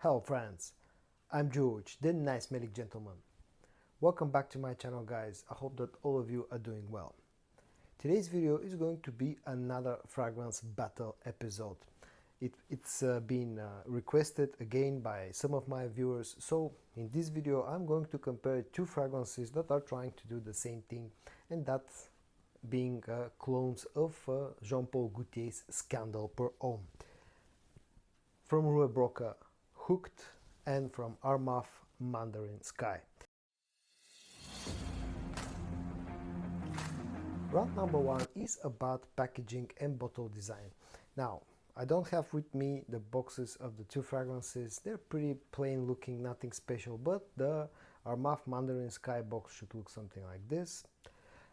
Hello friends, I'm George, the nice smelling gentleman. Welcome back to my channel guys, I hope that all of you are doing well. Today's video is going to be another fragrance battle episode. It's been requested again by some of my viewers, so in this video I'm going to compare two fragrances that are trying to do the same thing, and that being clones of Jean-Paul Gaultier's Scandal Per Homme. From Rue Broca, Hooked, and from Armaf Mandarin Sky. Round number one is about packaging and bottle design. Now, I don't have with me the boxes of the two fragrances. They're pretty plain looking, nothing special, but the Armaf Mandarin Sky box should look something like this.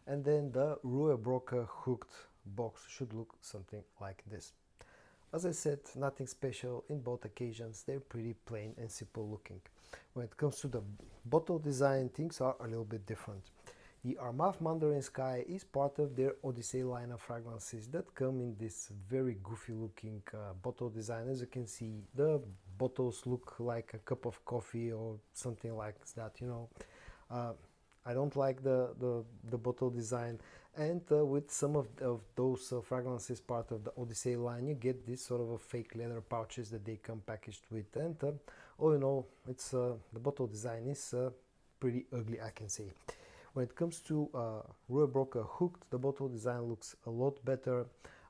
And then the Rue Broca Hooked box should look something like this. As I said, nothing special in both occasions, they're pretty plain and simple looking. When it comes to the bottle design, things are a little bit different. The Armaf Mandarin Sky is part of their Odyssey line of fragrances that come in this very goofy looking bottle design. As you can see, the bottles look like a cup of coffee or something like that, you know. I don't like the bottle design, and with some of those fragrances part of the Odyssey line, you get this sort of a fake leather pouches that they come packaged with, and all in all, it's the bottle design is pretty ugly, I can say. When it comes to Rue Broca Hooked, the bottle design looks a lot better.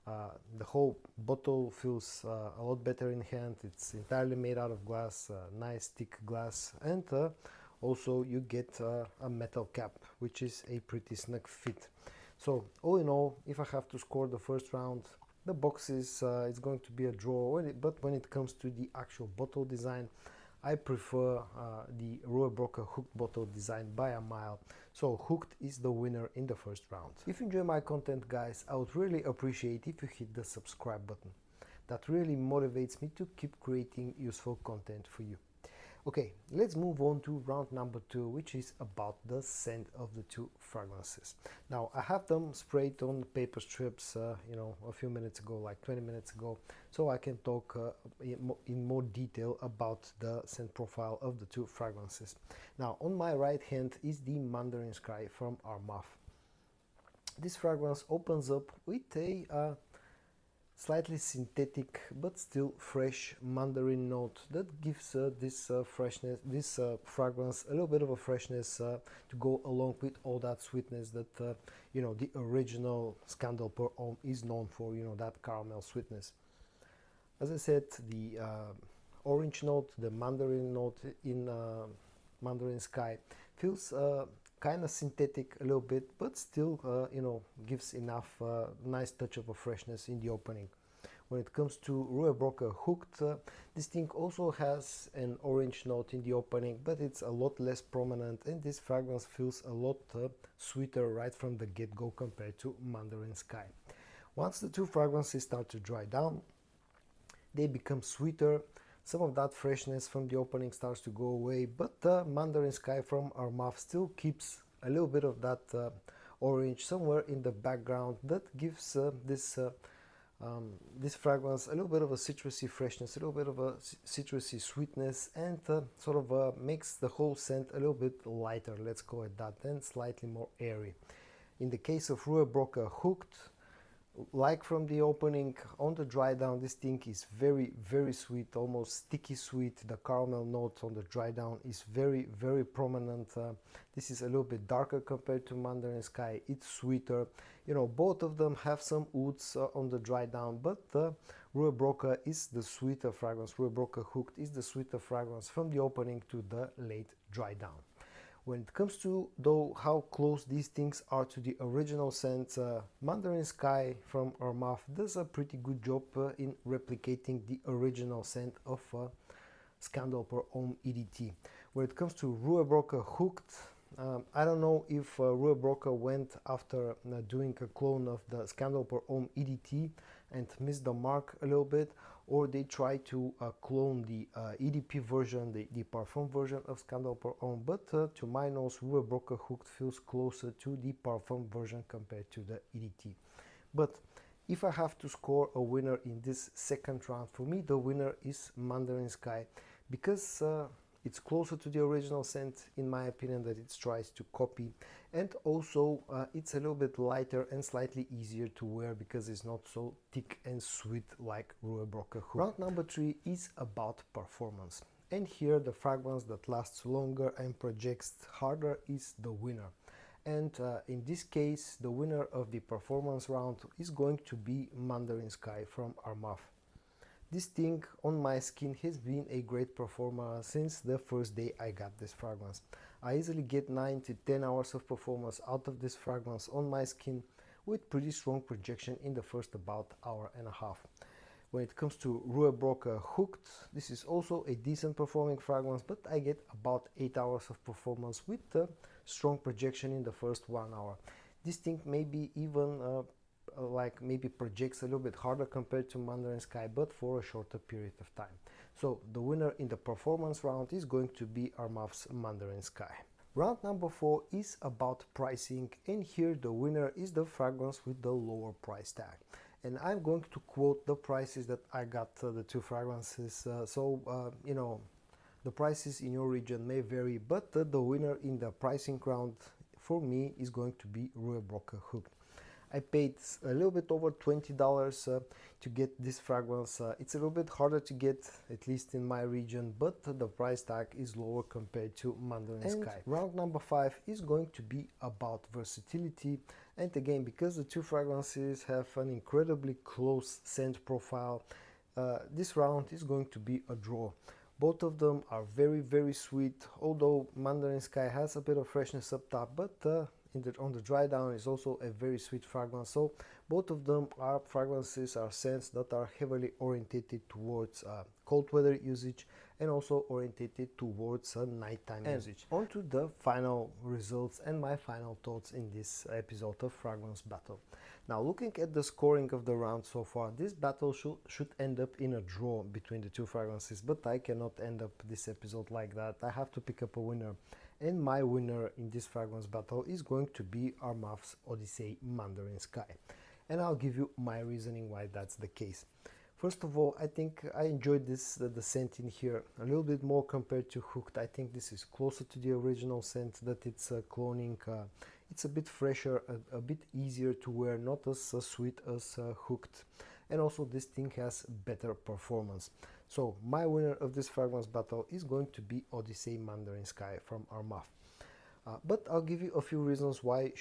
The whole bottle feels a lot better in hand. It's entirely made out of glass, nice thick glass, and also you get a metal cap, which is a pretty snug fit. So all in all, if I have to score the first round, the box is it's going to be a draw, but when it comes to the actual bottle design, I prefer the Rue Broca Hooked bottle design by a mile. So Hooked is the winner in the first round. If you enjoy my content guys, I would really appreciate if you hit the subscribe button. That really motivates me to keep creating useful content for you. Okay, let's move on to round number two, which is about the scent of the two fragrances. Now, I have them sprayed on paper strips, you know, a few minutes ago, like 20 minutes ago, so I can talk in more detail about the scent profile of the two fragrances. Now, on my right hand is the Mandarin Sky from Armaf. This fragrance opens up with a slightly synthetic but still fresh mandarin note that gives this freshness, this fragrance a little bit of a freshness to go along with all that sweetness that you know, the original Scandal Per Homme is known for, you know, that caramel sweetness. As I said, the orange note, the mandarin note in Mandarin Sky feels kind of synthetic a little bit, but still you know, gives enough nice touch of a freshness in the opening. When it comes to Rue Broca Hooked, this thing also has an orange note in the opening, but it's a lot less prominent, and this fragrance feels a lot sweeter right from the get-go compared to Mandarin Sky. Once the two fragrances start to dry down, they become sweeter. Some of that freshness from the opening starts to go away, but the Mandarin Sky from Armaf still keeps a little bit of that orange somewhere in the background that gives this fragrance a little bit of a citrusy freshness, a little bit of a citrusy sweetness, and sort of makes the whole scent a little bit lighter, let's call it that, and slightly more airy. In the case of Rue Broca Hooked, like from the opening, on the dry down, this thing is very, very sweet, almost sticky sweet. The caramel note on the dry down is very, very prominent. This is a little bit darker compared to Mandarin Sky. It's sweeter. You know, both of them have some woods on the dry down, but Rue Broca is the sweeter fragrance. Rue Broca Hooked is the sweeter fragrance from the opening to the late dry down. When it comes to, though, how close these things are to the original scent, Mandarin Sky from Armaf does a pretty good job in replicating the original scent of Scandal Per Homme EDT. When it comes to Rue Broca Hooked, I don't know if Rue Broca went after doing a clone of the Scandal Per Homme EDT and missed the mark a little bit, or they try to clone the EDP version, the Parfum version of Scandal Per Homme, but to my nose, Rue Broca Hooked feels closer to the Parfum version compared to the EDT. But if I have to score a winner in this second round, for me the winner is Mandarin Sky, because it's closer to the original scent in my opinion that it tries to copy, and also it's a little bit lighter and slightly easier to wear because it's not so thick and sweet like Rue Broca Hook. Round number 3 is about performance, and here the fragrance that lasts longer and projects harder is the winner. And in this case the winner of the performance round is going to be Mandarin Sky from Armaf. This thing on my skin has been a great performer since the first day I got this fragrance. I easily get 9 to 10 hours of performance out of this fragrance on my skin with pretty strong projection in the first about hour and a half. When it comes to Rue Broca Hooked, this is also a decent performing fragrance, but I get about 8 hours of performance with strong projection in the first 1 hour. This thing maybe even maybe projects a little bit harder compared to Mandarin Sky, but for a shorter period of time. So the winner in the performance round is going to be Armaf's Mandarin Sky. Round number 4 is about pricing, and here the winner is the fragrance with the lower price tag. And I'm going to quote the prices that I got the two fragrances, you know, the prices in your region may vary, but the winner in the pricing round for me is going to be Rue Broca Hooked. I paid a little bit over $20 to get this fragrance. It's a little bit harder to get, at least in my region, but the price tag is lower compared to Mandarin Sky. Round number 5 is going to be about versatility, and again, because the two fragrances have an incredibly close scent profile, this round is going to be a draw. Both of them are very, very sweet, although Mandarin Sky has a bit of freshness up top, but on the dry down is also a very sweet fragrance. So both of them are fragrances, are scents that are heavily orientated towards cold weather usage and also orientated towards nighttime usage. On to the final results and my final thoughts in this episode of Fragrance Battle. Now, looking at the scoring of the round so far, this battle should end up in a draw between the two fragrances, but I cannot end up this episode like that. I have to pick up a winner. And my winner in this fragrance battle is going to be Armaf's Odyssey Mandarin Sky. And I'll give you my reasoning why that's the case. First of all, I think I enjoyed the scent in here a little bit more compared to Hooked. I think this is closer to the original scent that it's cloning. It's a bit fresher, a bit easier to wear, not as sweet as Hooked. And also this thing has better performance. So my winner of this fragrance battle is going to be Odyssey Mandarin Sky from Armaf. But I'll give you a few reasons why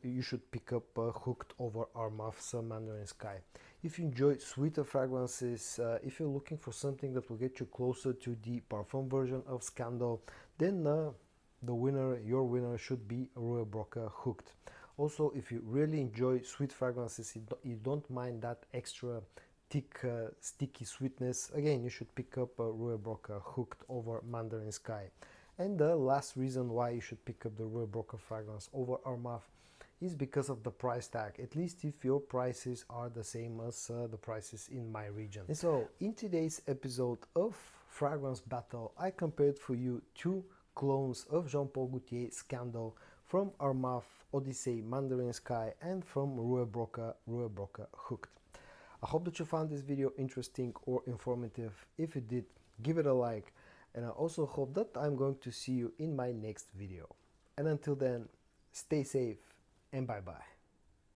you should pick up Hooked over Armaf's Mandarin Sky. If you enjoy sweeter fragrances, if you're looking for something that will get you closer to the parfum version of Scandal, then your winner should be Rue Broca Hooked. Also, if you really enjoy sweet fragrances, you don't mind that extra thick, sticky sweetness, again, you should pick up Rue Broca Hooked over Mandarin Sky. And the last reason why you should pick up the Rue Broca fragrance over Armaf is because of the price tag, at least if your prices are the same as the prices in my region. And so, in today's episode of Fragrance Battle, I compared for you two clones of Jean Paul Gaultier Scandal from Armaf Odyssey Mandarin Sky and from Rue Broca Hooked. I hope that you found this video interesting or informative. If you did, give it a like, and I also hope that I'm going to see you in my next video. And until then, stay safe and bye bye.